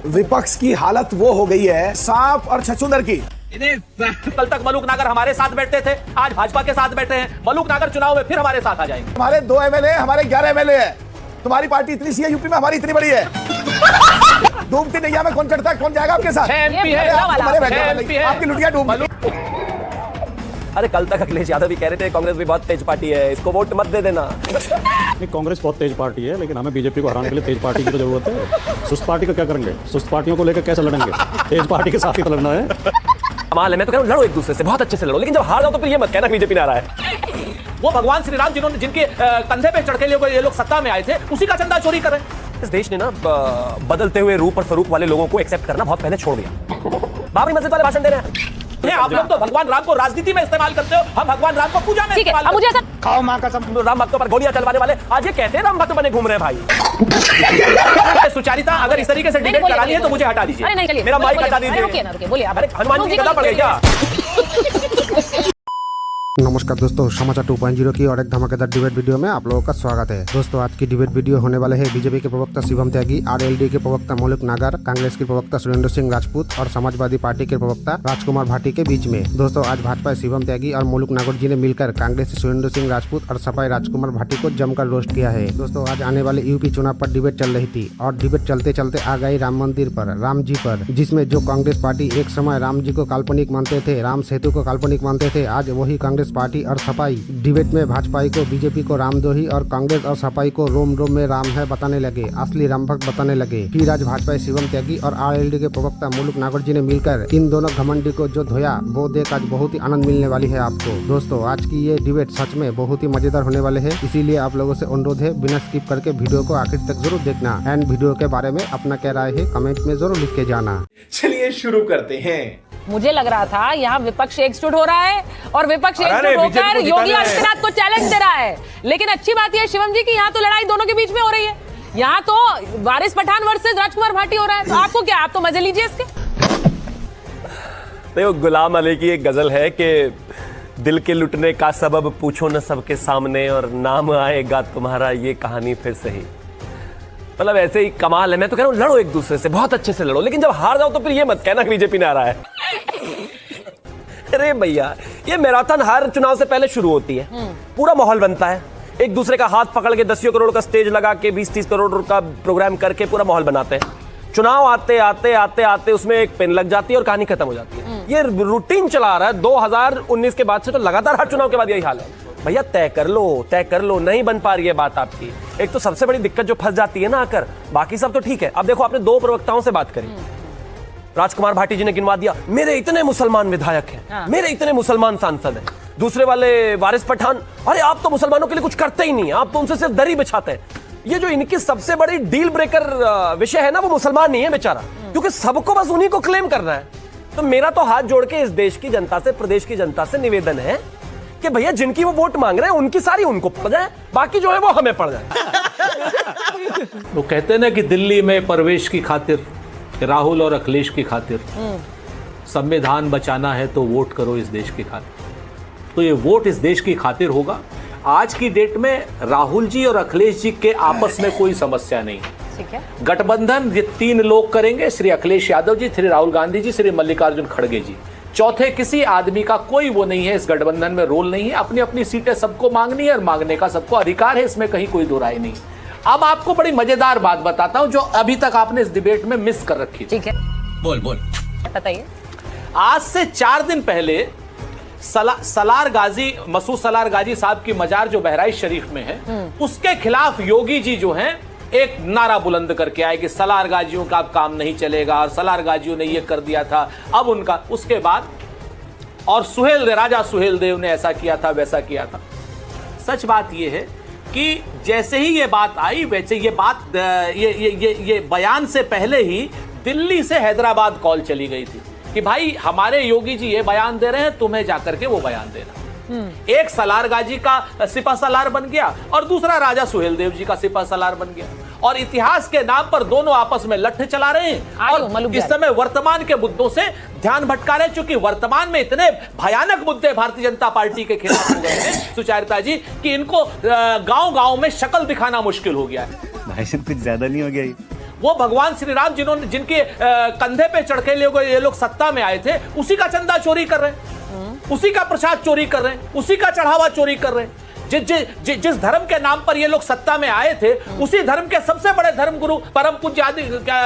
विपक्ष की हालत वो हो गई है सांप और छछूंदर की। कल तक मलूक नागर हमारे साथ बैठते थे, आज भाजपा के साथ बैठे हैं। मलूक नागर चुनाव में फिर हमारे साथ आ जाएंगे। हमारे 2 एमएलए, हमारे 11 एमएलए है। तुम्हारी पार्टी इतनी सी है यूपी में, हमारी इतनी बड़ी है। डूबती नैया में कौन चढ़ता है, कौन जाएगा आपके साथ? आपकी लुटिया डूब। अरे कल तक अखिलेश यादव भी कह रहे थे कांग्रेस भी बहुत तेज पार्टी है, इसको वोट मत दे देना। नहीं, कांग्रेस बहुत तेज पार्टी है, लेकिन हमें बीजेपी को हराने के लिए तेज पार्टी की तो जरूरत है। सुस्त पार्टी का क्या करेंगे? सुस्त पार्टियों को लेकर कैसे लड़ेंगे? तेज पार्टी के साथ ही तो लड़ना है। कमाल है, मैं तो कह रहा हूं लड़ो एक दूसरे से, बहुत अच्छे से लड़ो, लेकिन जब हार जाओ तो फिर ये मत कहना बीजेपी ना रहा है। वो भगवान श्री राम जिन्होंने जिनके कंधे पे चढ़ के ये लोग सत्ता में आए थे, उसी का चंदा चोरी कर रहे हैं। इस देश ने ना बदलते हुए रूप और स्वरूप वाले लोगों को एक्सेप्ट करना बहुत पहले छोड़ दिया। बाबरी मस्जिद वाले भाषण दे रहे हैं। आप लोग तो भगवान राम को राजनीति में इस्तेमाल करते हो, हम भगवान राम को पूजा में इस्तेमाल करते हैं। खाओ मां कसम। राम भक्तों पर गोलियां चलवाने वाले आज ये कहते हैं राम भक्त बने घूम रहे हैं भाई। सुचारिता, अगर इस तरीके से डिबेट करानी है तो मुझे हटा दीजिए, मेरा माइक हटा दीजिए। अरे हनुमान जी की गदा पड़ गई क्या? नमस्कार दोस्तों, समाचार 2.0 की और एक धमाकेदार डिबेट वीडियो में आप लोगों का स्वागत है। दोस्तों आज की डिबेट वीडियो होने वाले है बीजेपी के प्रवक्ता शिवम त्यागी, आरएलडी के प्रवक्ता मलूक नागर, कांग्रेस के प्रवक्ता सुरेंद्र सिंह राजपूत और समाजवादी पार्टी के प्रवक्ता राजकुमार भाटी के बीच में। दोस्तों आज भाजपा शिवम त्यागी और मलूक नागर जी ने मिलकर कांग्रेस सुरेंद्र सिंह राजपूत और सपा राजकुमार भाटी को जमकर रोस्ट किया है। दोस्तों आज आने वाले यूपी चुनाव पर डिबेट चल रही थी और डिबेट चलते चलते आ गई राम मंदिर पर, राम जी पर, जिसमें जो कांग्रेस पार्टी एक समय राम जी को काल्पनिक मानते थे, राम सेतु को काल्पनिक मानते थे, आज वही कांग्रेस पार्टी और सपा डिबेट में भाजपा को बीजेपी को रामद्रोही और कांग्रेस और सपा को रोम रोम में राम है बताने लगे, असली राम भक्त बताने लगे। फिर आज भाजपा शिवम त्यागी और आरएलडी के प्रवक्ता मलूक नागर जी ने मिलकर इन दोनों घमंडी को जो धोया वो देख आज बहुत ही आनंद मिलने वाली है आपको। दोस्तों आज की ये डिबेट सच में बहुत ही मजेदार होने वाले है, इसीलिए आप लोगों से अनुरोध है बिना स्किप करके वीडियो को आखिर तक जरूर देखना एंड वीडियो के बारे में अपना क्या राय है कमेंट में जरूर लिख के जाना। चलिए शुरू करते हैं। मुझे लग रहा था यहाँ विपक्ष एकजुट हो रहा है और विपक्ष एकजुट होकर योगी आदित्यनाथ को चैलेंज दे रहा है, लेकिन अच्छी बात यह शिवम जी की यहाँ तो लड़ाई दोनों के बीच में हो रही है। यहाँ तो वारिस पठान वर्सेस राजकुमार भाटी हो रहा है, तो आपको क्या, आप तो मजे लीजिए इसके। देखो गुलाम अली की एक गजल है कि दिल के लुटने का सबब पूछो न सबके सामने और नाम आएगा तुम्हारा ये कहानी फिर सही। मतलब ऐसे ही कमाल है, मैं तो कह रहा हूं लड़ो एक दूसरे से, बहुत अच्छे से लड़ो, लेकिन जब हार जाओ तो फिर ये मत कहना बीजेपी ने आ रहा है। अरे भैया ये मैराथन हर चुनाव से पहले शुरू होती है, पूरा माहौल बनता है, एक दूसरे का हाथ पकड़ के 10 करोड़ का स्टेज लगा के 20-30 करोड़ का प्रोग्राम करके पूरा माहौल बनाते हैं। चुनाव आते आते आते आते उसमें एक पेन लग जाती है और कहानी खत्म हो जाती है। ये रूटीन चला रहा है 2019 के बाद से, तो लगातार हर चुनाव के बाद यही हाल है। भैया तय कर लो, नहीं बन पा रही है बात आपकी। एक तो सबसे बड़ी दिक्कत जो फंस जाती है ना आकर, बाकी सब तो ठीक है। अब देखो आपने 2 प्रवक्ताओं से बात करी, राजकुमार भाटी जी ने गिनवा दिया मेरे इतने मुसलमान विधायक हैं, मेरे इतने मुसलमान सांसद हैं। दूसरे वाले वारिस पठान, अरे आप तो मुसलमानों के लिए कुछ करते ही नहीं, आप तो उनसे सिर्फ दरी बिछाते हैं। ये जो इनकी सबसे बड़ी डील ब्रेकर विषय है ना, वो मुसलमान नहीं है बेचारा, क्योंकि सबको बस उन्हीं को क्लेम करना है। तो मेरा तो हाथ जोड़ के इस देश की जनता से, प्रदेश की जनता से निवेदन है कि भैया जिनकी वो वोट मांग रहे हैं उनकी सारी उनको पड़ जाए, बाकी जो है वो हमें पड़ जाए। वो कहते हैं ना कि दिल्ली में प्रवेश की खातिर, राहुल और अखिलेश की खातिर संविधान बचाना है तो वोट करो इस देश की खातिर। तो ये वोट इस देश की खातिर होगा। आज की डेट में राहुल जी और अखिलेश जी के आपस में कोई समस्या नहीं है, ठीक है। गठबंधन ये 3 लोग करेंगे, श्री अखिलेश यादव जी, श्री राहुल गांधी जी, श्री मल्लिकार्जुन खड़गे जी। चौथे किसी आदमी का कोई वो नहीं है, इस गठबंधन में रोल नहीं है। अपनी अपनी सीटें सबको मांगनी है और मांगने का सबको अधिकार है, इसमें कहीं कोई दो राय नहीं। अब आपको बड़ी मजेदार बात बताता हूं जो अभी तक आपने इस डिबेट में मिस कर रखी। ठीक है, बोल बताइए। आज से 4 दिन पहले सलार गाजी, मसूद सलार गाजी साहब की मजार जो बहराइच शरीफ में है, उसके खिलाफ योगी जी जो हैं एक नारा बुलंद करके आए कि सलार गाजियों का अब काम नहीं चलेगा और सलार गाजियों ने ये कर दिया था अब उनका। उसके बाद और राजा सुहेल देव ने ऐसा किया था वैसा किया था। सच बात ये है कि जैसे ही ये बात आई वैसे ये बात ये बयान से पहले ही दिल्ली से हैदराबाद कॉल चली गई थी कि भाई हमारे योगी जी ये बयान दे रहे हैं, तुम्हें जाकर के वो बयान देना। एक सलार गाजी का सिपा सलार बन गया और दूसरा राजा सुहेल देव जी का सिपा सलार बन गया, और इतिहास के नाम पर दोनों आपस में लट्ठे चला रहे हैं और इस समय वर्तमान के मुद्दों से ध्यान भटका रहे हैं, क्योंकि वर्तमान में इतने भयानक मुद्दे भारतीय जनता पार्टी के खिलाफ हो गए हैं सुचारिता जी कि इनको गांव-गांव में शक्ल दिखाना मुश्किल हो गया है। भाई कुछ ज्यादा नहीं हो गया? वो भगवान श्री राम जिनके कंधे पे चढ़ के ये लोग सत्ता में आए थे, उसी का चंदा चोरी कर रहे हैं, उसी का प्रसाद चोरी कर रहे हैं, उसी का चढ़ावा चोरी कर रहे हैं। जिस धर्म के नाम पर ये लोग सत्ता में आए थे, उसी धर्म के सबसे बड़े धर्मगुरु परम पूज्य आदि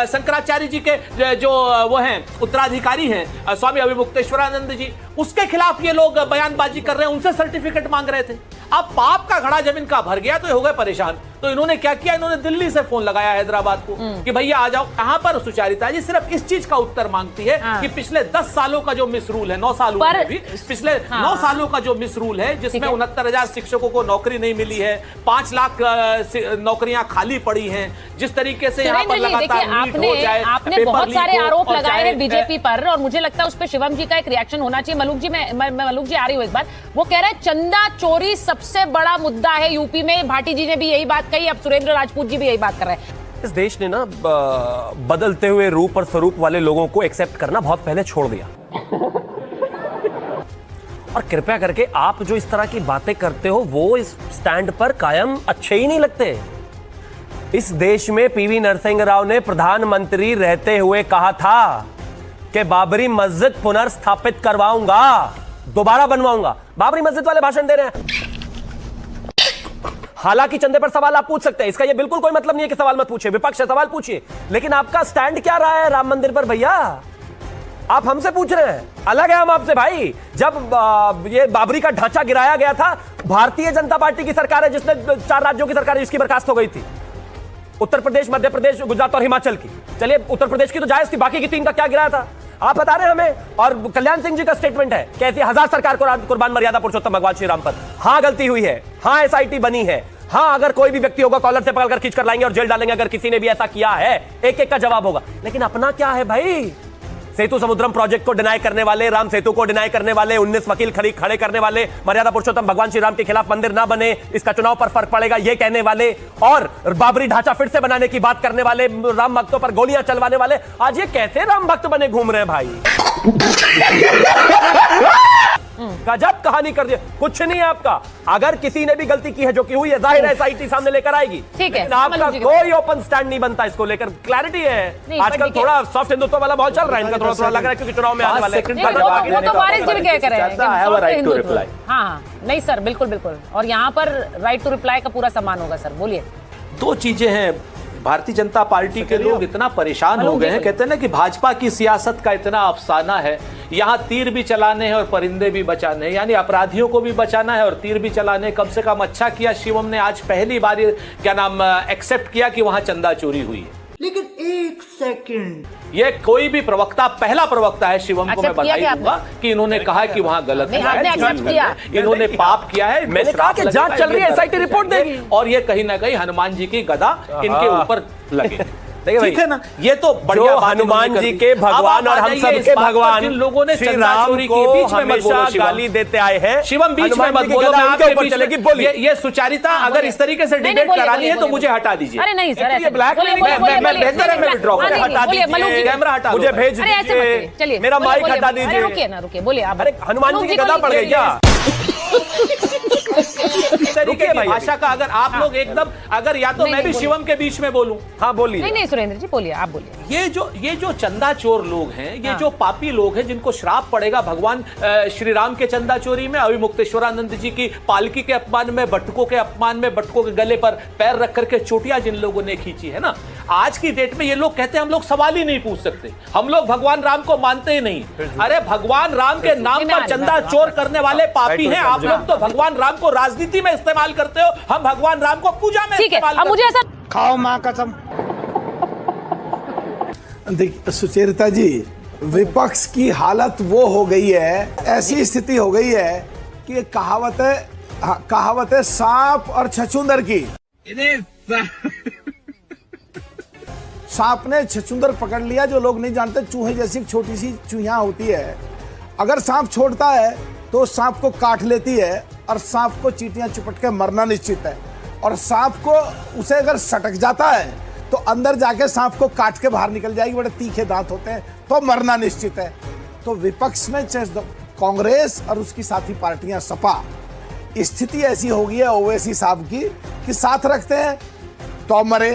शंकराचार्य जी के जो वो हैं उत्तराधिकारी हैं स्वामी अभिमुक्तेश्वरानंद जी, उसके खिलाफ ये लोग बयानबाजी कर रहे हैं, उनसे सर्टिफिकेट मांग रहे थे। अब पाप का घड़ा जब इनका भर गया तो ये हो गए परेशान। तो इन्होंने क्या किया, इन्होंने दिल्ली से फोन लगाया हैदराबाद को कि भैया आ जाओ। कहां पर सुचारिता जी सिर्फ इस चीज का उत्तर मांगती है कि पिछले 10 सालों का जो मिस रूल है, 9 साल हुए भी, पिछले 9 सालों का जो मिस रूल है, जिसमें 69,000 शिक्षकों को नौकरी नहीं मिली है, 5 लाख नौकरियां खाली पड़ी हैं, जिस तरीके से यहाँ पर लगातार नीट हो जाए, आपने बहुत सारे आरोप लगाए हैं बीजेपी पर, और मुझे लगता है उस पर शिवम जी का एक रिएक्शन होना चाहिए। मलूक जी, मैं मलूक जी आ रही हूँ एक बार। वो कह रहे हैं चंदा चोरी सबसे बड़ा मुद्दा है यूपी में। भाटी जी ने भी यही बात कही, अब सुरेंद्र राजपूत जी भी यही बात कर रहे हैं। इस देश ने ना बदलते हुए रूप और स्वरूप वाले लोगों को एक्सेप्ट करना बहुत पहले छोड़ दिया। और कृपया करके आप जो इस तरह की बातें करते हो वो इस स्टैंड पर कायम अच्छे ही नहीं लगते। इस देश में पीवी नरसिंह राव ने प्रधानमंत्री रहते हुए कहा था कि बाबरी मस्जिद पुनर्स्थापित करवाऊंगा, दोबारा बनवाऊंगा। बाबरी मस्जिद वाले भाषण दे रहे हैं। हालांकि चंदे पर सवाल आप पूछ सकते हैं, इसका ये बिल्कुल कोई मतलब नहीं है कि सवाल मत पूछिए, विपक्ष से सवाल पूछिए, लेकिन आपका स्टैंड क्या रहा है राम मंदिर पर भैया? आप हमसे पूछ रहे हैं, अलग है हम आपसे भाई। जब ये बाबरी का ढांचा गिराया गया था, भारतीय जनता पार्टी की सरकार है जिसने 4 राज्यों की सरकार जिसकी बर्खास्त हो गई थी, उत्तर प्रदेश, मध्य प्रदेश, गुजरात और हिमाचल की। चलिए उत्तर प्रदेश की तो जायज थी, बाकी की 3 का क्या गिराया था आप बता रहे हैं हमें। और कल्याण सिंह जी का स्टेटमेंट है, कहती है 1000 सरकार को कुर्बान मर्यादा पुरुषोत्तम भगवान श्री राम पर। हाँ गलती हुई है, हाँ एसआईटी बनी है, हाँ अगर कोई भी व्यक्ति होगा कॉलर से पकड़कर खींच कर लाएंगे और जेल डालेंगे अगर किसी ने भी ऐसा किया है, एक एक का जवाब होगा। लेकिन अपना क्या है भाई? सेतु समुद्रम प्रोजेक्ट को डिनाई करने वाले, राम सेतु को डिनाई करने वाले, 19 वकील खड़े करने वाले, मर्यादा पुरुषोत्तम भगवान श्री राम के खिलाफ मंदिर ना बने, इसका चुनाव पर फर्क पड़ेगा ये कहने वाले, और बाबरी ढांचा फिर से बनाने की बात करने वाले, राम भक्तों पर गोलियां चलवाने वाले, आज ये कैसे राम भक्त बने घूम रहे हैं भाई? गजब कहानी कर दिया। कुछ नहीं है आपका। अगर किसी ने भी गलती की है, जो कि हुई है, जाहिर है एसआईटी सामने लेकर आएगी, ठीक है, आपका कोई ओपन स्टैंड नहीं बनता इसको लेकर। क्लैरिटी है, आजकल थोड़ा सॉफ्ट हिंदुत्व वाला बहुत चल रहा है, इनका थोड़ा लग रहा है क्योंकि चुनाव में आने वाले। वो तो वारिस जी भी कह रहे हैं। हाँ, नहीं सर, बिल्कुल बिल्कुल। और यहाँ पर राइट टू रिप्लाई का पूरा सम्मान होगा सर, बोलिए। 2 चीजें हैं। भारतीय जनता पार्टी के लोग इतना परेशान हो गए हैं, कहते हैं ना कि भाजपा की सियासत का इतना अफसाना है, यहाँ तीर भी चलाने हैं और परिंदे भी बचाने हैं, यानी अपराधियों को भी बचाना है और तीर भी चलाने। कम से कम अच्छा किया शिवम ने आज पहली बार एक्सेप्ट किया कि वहां चंदा चोरी हुई है। लेकिन 1 सेकंड, ये कोई भी प्रवक्ता, पहला प्रवक्ता है शिवम को मैं बधाई दूंगा कि इन्होंने कहा कि वहां गलत है, इन्होंने पाप किया है। मैंने कहा कि जांच चल रही है, एसआईटी रिपोर्ट देगी, और ये कहीं ना कहीं हनुमान जी की गदा इनके ऊपर लगे। ठीक है ना, ये तो बढ़िया हनुमान जी के भगवान और हम सब के भगवान जिन लोगों ने श्री राम को हमेशा गाली देते आए हैं। शिवम बीच में मत बोलो, मैं आपके बीच चलेगी बोलिए। ये सुचारिता अगर इस तरीके से डिबेट करानी है तो मुझे हटा दीजिए। अरे नहीं सर, ये ब्लैक मैं बेहतर है, मैं विड्रॉ करूं। हटा दीजिए, कैमरा हटा, मुझे भेज दीजिए, चलिए मेरा माइक हटा दीजिए। रुकिए ना, रुकिए, बोलिए आप। अरे हनुमान जी की गदा पड़ गई क्या? तरीके की भाषा का अगर आप लोग एकदम, अगर या तो मैं भी शिवम के बीच में बोलूं। हाँ बोलिए। नहीं सुरेंद्र जी बोलिए, आप बोलिए। ये जो चंदा चोर लोग हैं, ये जो पापी लोग हैं, जिनको श्राप पड़ेगा भगवान श्री राम के चंदा चोरी में, अभिमुक्तेश्वरानंद जी की पालकी के अपमान में, बटुकों के अपमान में, बटुकों के गले पर पैर रख करके चोटियां जिन लोगों ने खींची है ना, आज की डेट में ये लोग कहते हैं हम लोग सवाल ही नहीं पूछ सकते, हम लोग भगवान राम को मानते ही नहीं। अरे भगवान राम के नाम पर चंदा चोर करने वाले पापी हैं आप लोग। तो भगवान राम को राजनीति में इस्तेमाल करते हो, हम भगवान राम को पूजा में इस्तेमाल करते हैं। मुझे ऐसा खाओ मां कसम। देखिए सुचेरिता जी, विपक्ष की हालत वो हो गई है, ऐसी स्थिति हो गई है कि कहावत है सांप और छछूंदर की। सांप ने छछूंदर पकड़ लिया, जो लोग नहीं जानते चूहे जैसी छोटी सी चूहियां होती है, अगर सांप छोड़ता है तो सांप को काट लेती है और सांप को चींटियां चिपट के मरना निश्चित है। और सांप को उसे अगर सटक जाता है तो अंदर जाके सांप को काट के बाहर निकल जाएगी, बड़े तीखे दांत होते हैं, तो मरना निश्चित है। तो विपक्ष में कांग्रेस और उसकी साथी पार्टियां सपा, स्थिति ऐसी हो गई है ओवैसी साहब की कि साथ रखते हैं तो मरे,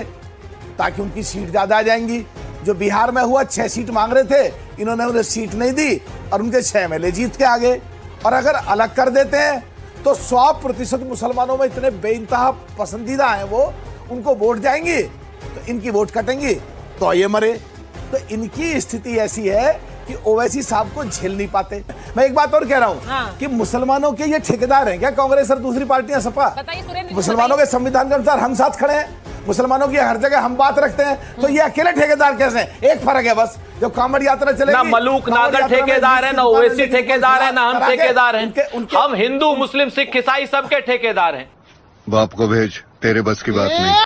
ताकि उनकी सीट ज्यादा आ जाएंगी। जो बिहार में हुआ 6 सीट मांग रहे थे, इन्होंने उन्हें सीट नहीं दी और उनके 6 MLA जीत के आ गए। और अगर अलग कर देते हैं तो 100% मुसलमानों में इतने बेइंतहा पसंदीदा हैं वो, उनको वोट जाएंगी तो इनकी वोट कटेंगी तो ये मरे। तो इनकी स्थिति ऐसी है कि ओवैसी साहब को झेल नहीं पाते। मैं एक बात और कह रहा हूं हाँ। कि मुसलमानों के ये ठेकेदार हैं क्या कांग्रेस और दूसरी पार्टियां सपा? बताइए सुरेंद्र जी, मुसलमानों के संविधान के अनुसार हम साथ खड़े हैं, मुसलमानों की हर जगह हम बात रखते हैं, तो ये अकेले ठेकेदार कैसे हैं? एक फर्क है बस, जब कांवड़ यात्रा चलेगी ना मलूक नागर ठेकेदार है, ना ओवैसी ठेकेदार है, ना हम ठेकेदार हैं। हम हिंदू मुस्लिम सिख ईसाई सबके ठेकेदार हैं। बाप को भेज, तेरे बस की बात नहीं।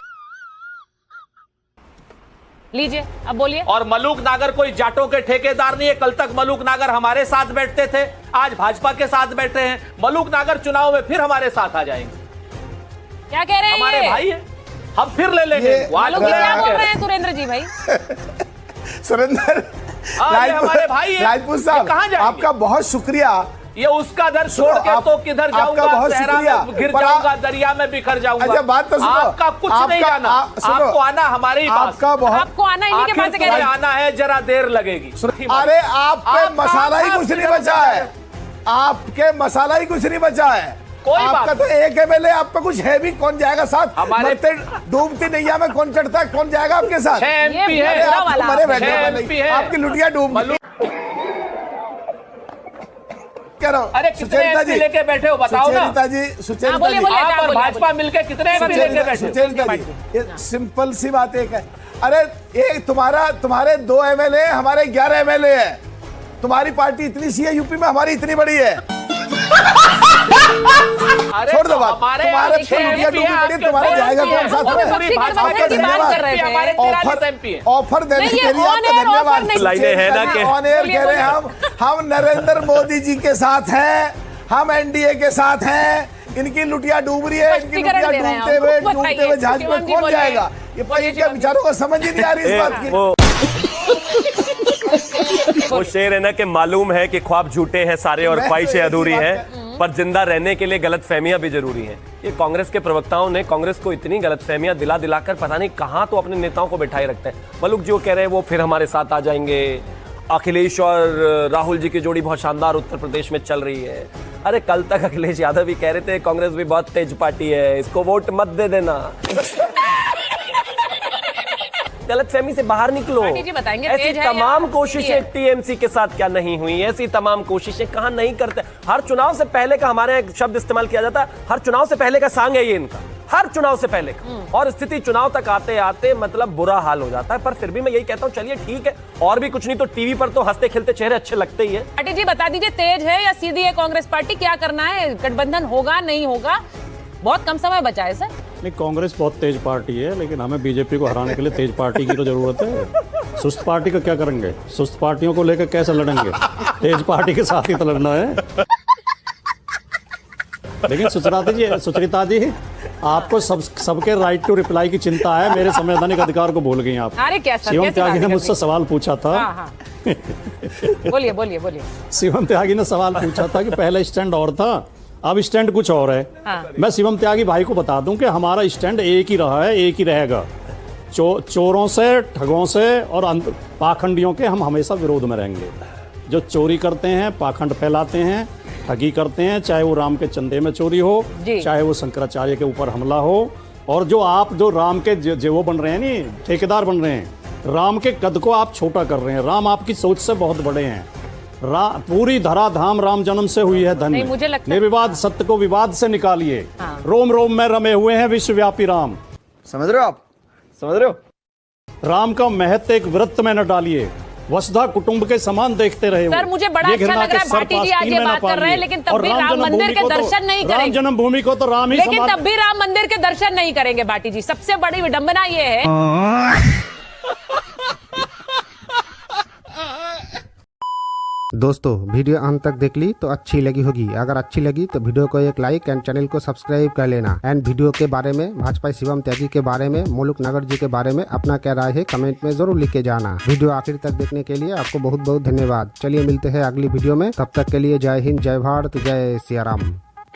लीजिए अब बोलिए। और मलूक नागर कोई जाटों के ठेकेदार नहीं है। कल तक मलूक नागर हमारे साथ बैठते थे, आज भाजपा के साथ बैठे हैं। मलूक नागर चुनाव में फिर हमारे साथ आ जाएंगे। क्या कह रहे हैं हमारे ये? भाई हैं, हम फिर ले लेंगे। मालूम है क्या बोल रहे हैं सुरेंद्र जी भाई? सुरेंद्र हमारे भाई हैं। राजपूत ये कहाँ साहब, जाएंगे? आपका बहुत शुक्रिया। ये उसका दर छोड़ के तो किधर आपका जाऊंगा? बहुत सहरा शुक्रिया। में गिर पर जाऊंगा, दरिया में बिखर जाऊंगा। अच्छा बात तो सुनो, आपका कुछ नहीं जाना, आपको आना हमारे ही पास। आपका बहुत, आपको आना इन्हीं के पास से कह रहे हैं। आना है, जरा देर लगेगी। अरे आप पे मसाला ही कुछ नहीं बचा है, आपके मसाला ही कुछ नहीं बचा है। कोई आपका बात तो एक MLA, आपका कुछ है भी, कौन जाएगा साथ? हमारे डूबती नैया में कौन चढ़ता है, कौन जाएगा आपके साथ? 6 MP ये है, बुरा वाला मरे आपने। बैठे हैं, 6 MP है। आपकी लुटिया डूब गई। कह रहा हूं, अरे कितने सुचेता MP लेके बैठे हो बताओ ना। सुचेता जी, सुचेता हाँ, बोलिए, जी, बोलिए। आप और बोलिए, भाजपा मिलके कितने MP लेके बैठे हो? सुचेता जी, ये सिंपल सी बात एक है। अरे एक तुम्हारे 2 MLA, हमारे 11 MLA है। तुम्हारी पार्टी इतनी सी है यूपी में, हमारी इतनी बड़ी है। अरे छोड़ दो तो बात, हमारे तुम्हारे यहाँ 6 लुटिया MP डूबी है, पड़ी, आपके तुम्हारे 2 जाएगा MP कौन है। साथ वो में? तो पूरी भाजपा भाजपा के की बात धन्यवाद कर रहे थे। हमारे 43 MP है। ऑफर देने नहीं, के ये लिए on आपका air धन्यवाद। ऑफर नहीं। लाइनें हैं ना कि ऑन एयर बोलिए, कह रहे हैं हम नरेंद्र मोदी जी के साथ हैं, हम NDA के साथ हैं। इनकी लुटिया डूब रही है, इनकी स्पष्टीकरण लुटिया दे रहे हैं डूबते हम। हुए बताइए, जहाज शिवम में जी कौन बोलिए। जाएगा? ये बोलिए, क्या विचारों को समझ ही नहीं आ रही इस बात की। वो शेर है ना कि मालूम है कि ख्वाब झूठे हैं सारे और ख्वाहिशें अधूरी हैं, पर जिंदा रहने के लिए गलतफहमियां भी जरूरी हैं। ये कांग्रेस के प्रवक्ताओं ने कांग्रेस को इतनी गलतफहमियां दिलाकर पता नहीं कहां तो अपने नेताओं को बैठाए रखते हैं। मलूक जी वो कह रहे हैं वो फिर हमारे साथ आ जाएंगे। अखिलेश और राहुल जी की जोड़ी बहुत शानदार उत्तर प्रदेश में चल रही है। अरे कल तक अखिलेश यादव भी कह रहे थे कांग्रेस भी बहुत तेज पार्टी है, इसको वोट मत दे देना। गलतफहमी से बाहर निकलो। पार्टी जी बताएंगे ऐसी तेज है या तमाम है? कोशिशें टीएमसी के साथ क्या नहीं हुई? ऐसी तमाम कोशिशें कहां नहीं करते? हर चुनाव से पहले का हमारे एक शब्द इस्तेमाल किया जाता है, हर चुनाव से पहले का सांग है ये इनका, हर चुनाव से पहले का। और स्थिति चुनाव तक आते आते मतलब बुरा हाल हो जाता है। पर फिर भी मैं यही कहता हूं चलिए ठीक है, और भी कुछ नहीं तो टीवी पर तो हंसते खेलते चेहरे अच्छे लगते ही है। पार्टी जी बता दीजिए तेज है या सीधी है कांग्रेस पार्टी? क्या करना है? गठबंधन होगा नहीं होगा? बहुत कम समय बचा है सर। नहीं, कांग्रेस बहुत तेज पार्टी है, लेकिन हमें बीजेपी को हराने के लिए तेज पार्टी की तो जरूरत है। सुस्त पार्टी का क्या करेंगे? सुस्त पार्टियों को लेकर कैसे लड़ेंगे? तेज पार्टी के साथ ही तो लड़ना है। लेकिन सुचरिता जी आपको सबके राइट टू रिप्लाई की चिंता है, मेरे संवैधानिक अधिकार को भूल गई आप। अरे क्या सर, शिवम कैसी त्यागी ने बातें मुझसे करती? सवाल पूछा था। हाँ, हाँ। बोलिए बोलिए बोलिए। शिवम त्यागी ने सवाल पूछा था कि पहला स्टैंड और था, अब स्टैंड कुछ और है। हाँ। मैं शिवम त्यागी भाई को बता दूं कि हमारा स्टैंड एक ही रहा है, एक ही रहेगा। चोरों से, ठगों से और पाखंडियों के हम हमेशा विरोध में रहेंगे। जो चोरी करते हैं, पाखंड फैलाते हैं, ठगी करते हैं, चाहे वो राम के चंदे में चोरी हो, चाहे वो शंकराचार्य के ऊपर हमला हो, और जो राम के वो बन रहे हैं नी, ठेकेदार बन रहे हैं, राम के कद को आप छोटा कर रहे हैं। राम आपकी सोच से बहुत बड़े हैं। पूरी धराधाम राम जन्म से हुई है धन्य। मुझे लगता है निर्विवाद सत्य को विवाद से निकालिए। हाँ। रोम रोम में रमे हुए हैं विश्वव्यापी राम। समझ रहे हो आप? समझ रहे हो? राम का महत्व एक व्रत में न डालिए, वसुधा कुटुंब के समान देखते रहे। सर मुझे बड़ा अच्छा लग रहा है भाटी जी आज ये बात कर रहे हैं, लेकिन तब भी राम मंदिर के दर्शन नहीं करेंगे। राम जन्मभूमि को तो राम ही, लेकिन तब भी राम मंदिर के दर्शन नहीं करेंगे भाटी जी। सबसे बड़ी विडंबना ये है। दोस्तों वीडियो अंत तक देख ली तो अच्छी लगी होगी। अगर अच्छी लगी तो वीडियो को एक लाइक एंड चैनल को सब्सक्राइब कर लेना। एंड वीडियो के बारे में, भाजपा शिवम त्यागी के बारे में, मलूक नागर जी के बारे में अपना क्या राय है कमेंट में जरूर लिख के जाना। वीडियो आखिर तक देखने के लिए आपको बहुत बहुत धन्यवाद। चलिए मिलते हैं अगली वीडियो में, तब तक के लिए जय हिंद, जय भारत, जय सिया राम।